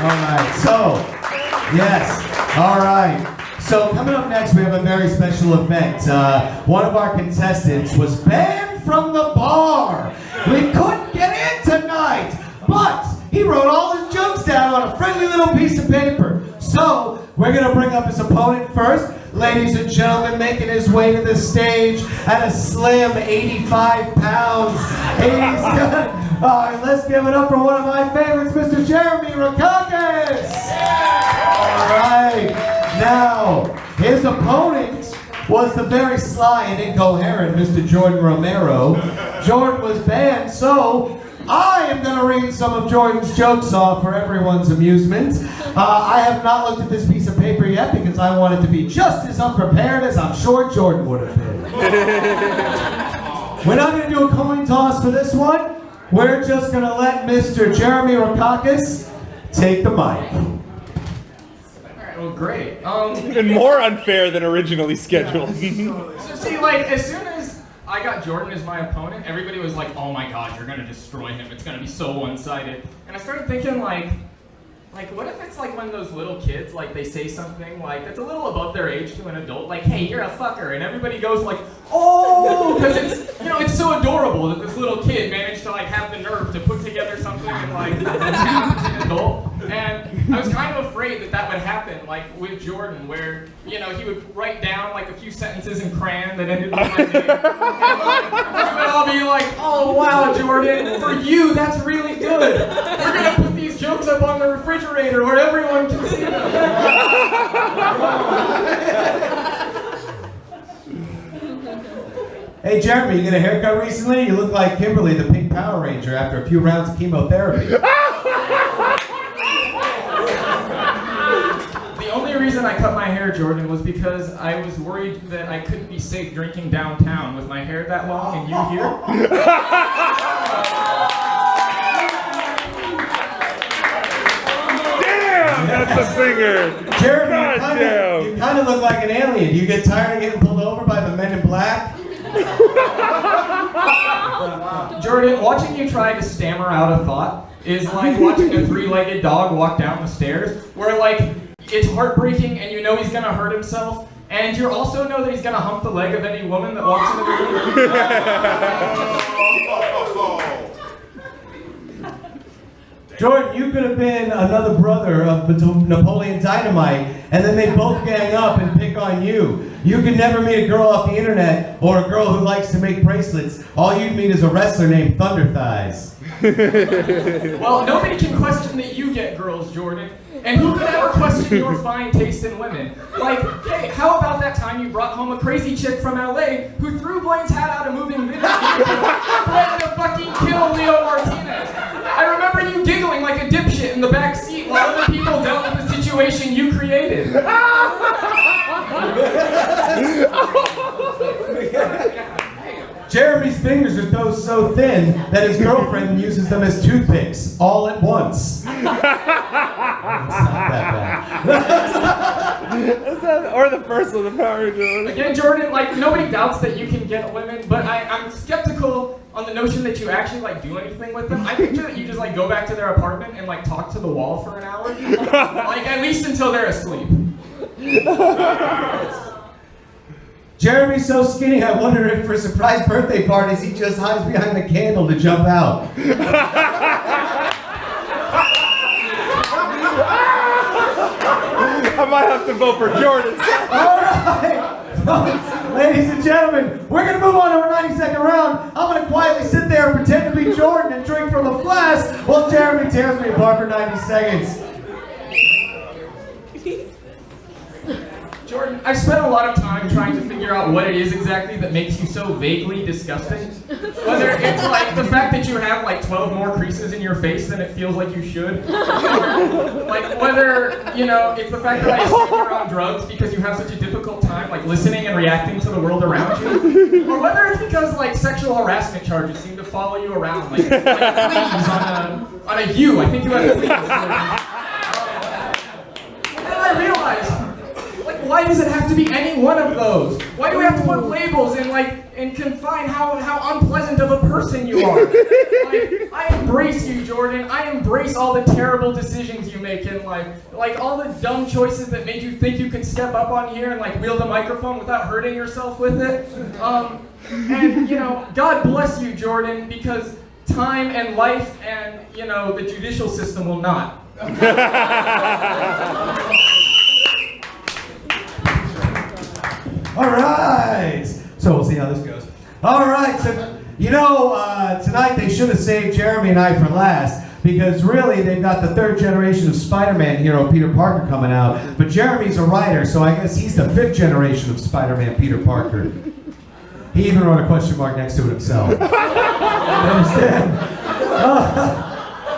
right, so, yes, all right. So coming up next, we have a very special event. One of our contestants was banned from the bar. We couldn't get in tonight, but he wrote all his jokes down on a friendly little piece of paper. So we're gonna bring up his opponent first. Ladies and gentlemen, making his way to the stage at a slim 85 pounds. All right, let's give it up for one of my favorites, Mr. Jeremy Rackauckas. All right, now his opponent was the very sly and incoherent Mr. Jordan Romero. Jordan was banned, so I am going to read some of Jordan's jokes off for everyone's amusement. I have not looked at this piece of paper yet because I wanted to be just as unprepared as I'm sure Jordan would have been. We're not going to do a coin toss for this one. We're just going to let Mr. Jeremy Rackauckas take the mic. Alright, well great. Even more unfair than originally scheduled. So see, like, as soon as I got Jordan as my opponent, everybody was like, oh my god, you're gonna destroy him, it's gonna be so one-sided. And I started thinking, like, what if it's like one of those little kids, like, they say something, like, that's a little above their age to an adult, like, hey, you're a fucker, and everybody goes like, oh, because it's, you know, it's so adorable that this little kid managed to, like, have the nerve to put together something and, like, challenge an adult. And I was kind of afraid that that would happen, like, with Jordan, where, you know, he would write down, like, a few sentences in crayon that ended with my name. And, like, we would all be like, oh, wow, Jordan, for you, that's really good. We're going to put these jokes up on the refrigerator where everyone can see them. Hey, Jeremy, you get a haircut recently? You look like Kimberly, the pink Power Ranger, after a few rounds of chemotherapy. The only reason I cut my hair, Jordan, was because I was worried that I couldn't be safe drinking downtown with my hair that long and you here. Damn, that's a singer. Jeremy, you kind of look like an alien. Do you get tired of getting pulled over by the men in black? Jordan, watching you try to stammer out a thought is like watching a three-legged dog walk down the stairs, where, like, it's heartbreaking and you know he's gonna hurt himself, and you also know that he's gonna hump the leg of any woman that walks into the room. Jordan, you could have been another brother of Napoleon Dynamite, and then they both gang up and pick on you. You could never meet a girl off the internet or a girl who likes to make bracelets. All you'd meet is a wrestler named Thunder Thighs. Well, nobody can question that you get girls, Jordan. And who could ever question your fine taste in women? Like, hey, how about that time you brought home a crazy chick from LA who threw Blaine's hat out a moving video and threatened to fucking kill Leo Martinez? I remember you giggling like a dipshit in the back seat while other people dealt with the situation you created. Jeremy's fingers are so thin that his girlfriend uses them as toothpicks all at once. It's not that bad. Or the first one, the Power Jordan. Again, Jordan, like, nobody doubts that you can get women, but I'm skeptical on the notion that you actually, like, do anything with them. I picture that you just, like, go back to their apartment and, like, talk to the wall for an hour. Like, at least until they're asleep. Jeremy's so skinny, I wonder if for surprise birthday parties he just hides behind the candle to jump out. I might have to vote for Jordan. Alright, ladies and gentlemen, we're going to move on to our 90-second round. I'm going to quietly sit there and pretend to be Jordan and drink from a flask while Jeremy tears me apart for 90 seconds. Jordan, I've spent a lot of time trying to figure out what it is exactly that makes you so vaguely disgusting. Whether it's like the fact that you have like 12 more creases in your face than it feels like you should. Or, like, whether, you know, it's the fact that I assume you're on drugs because you have such a difficult time like listening and reacting to the world around you. Or whether it's because like sexual harassment charges seem to follow you around like fleas on a U. I think you have fleas. And then I realized, why does it have have to be any one of those? Why do we have to put labels and confine how unpleasant of a person you are? Like, I embrace you, Jordan. I embrace all the terrible decisions you make in life. Like all the dumb choices that made you think you could step up on here and like wield a microphone without hurting yourself with it. And you know, God bless you, Jordan, because time and life and, you know, the judicial system will not. All right. So we'll see how this goes. All right. So, you know, tonight they should have saved Jeremy and I for last because really they've got the third generation of Spider-Man hero Peter Parker coming out. But Jeremy's a writer, so I guess he's the fifth generation of Spider-Man Peter Parker. He even wrote a question mark next to it himself. You understand?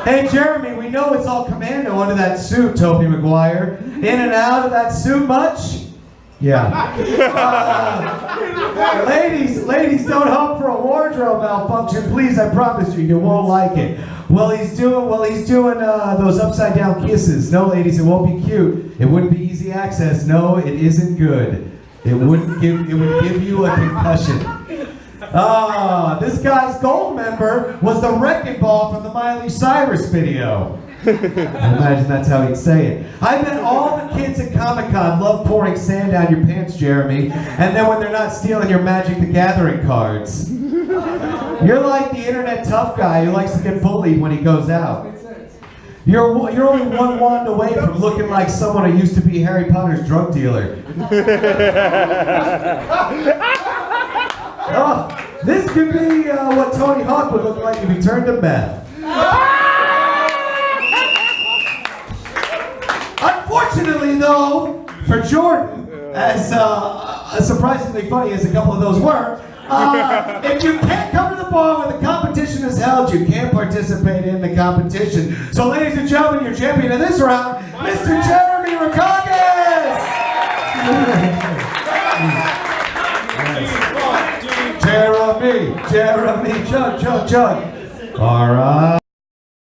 Hey, Jeremy, we know it's all commando under that suit, Tobey Maguire. In and out of that suit much? Yeah. Ladies, don't hope for a wardrobe malfunction. Please, I promise you, you won't like it. Well, he's doing those upside down kisses. No, ladies, it won't be cute. It wouldn't be easy access. No, it isn't good. It would give you a concussion. This guy's gold member was the wrecking ball from the Miley Cyrus video. I imagine that's how he'd say it. I bet all the kids at Comic-Con love pouring sand down your pants, Jeremy, and then when they're not stealing your Magic the Gathering cards. You're like the internet tough guy who likes to get bullied when he goes out. You're only one wand away from looking like someone who used to be Harry Potter's drug dealer. Oh, this could be what Tony Hawk would look like if he turned to meth. Unfortunately, though, for Jordan, as surprisingly funny as a couple of those were, if you can't come to the bar where the competition is held, you can't participate in the competition. So, ladies and gentlemen, your champion of this round, Mr. Jeremy Rackauckas! Jeremy, chug. All right.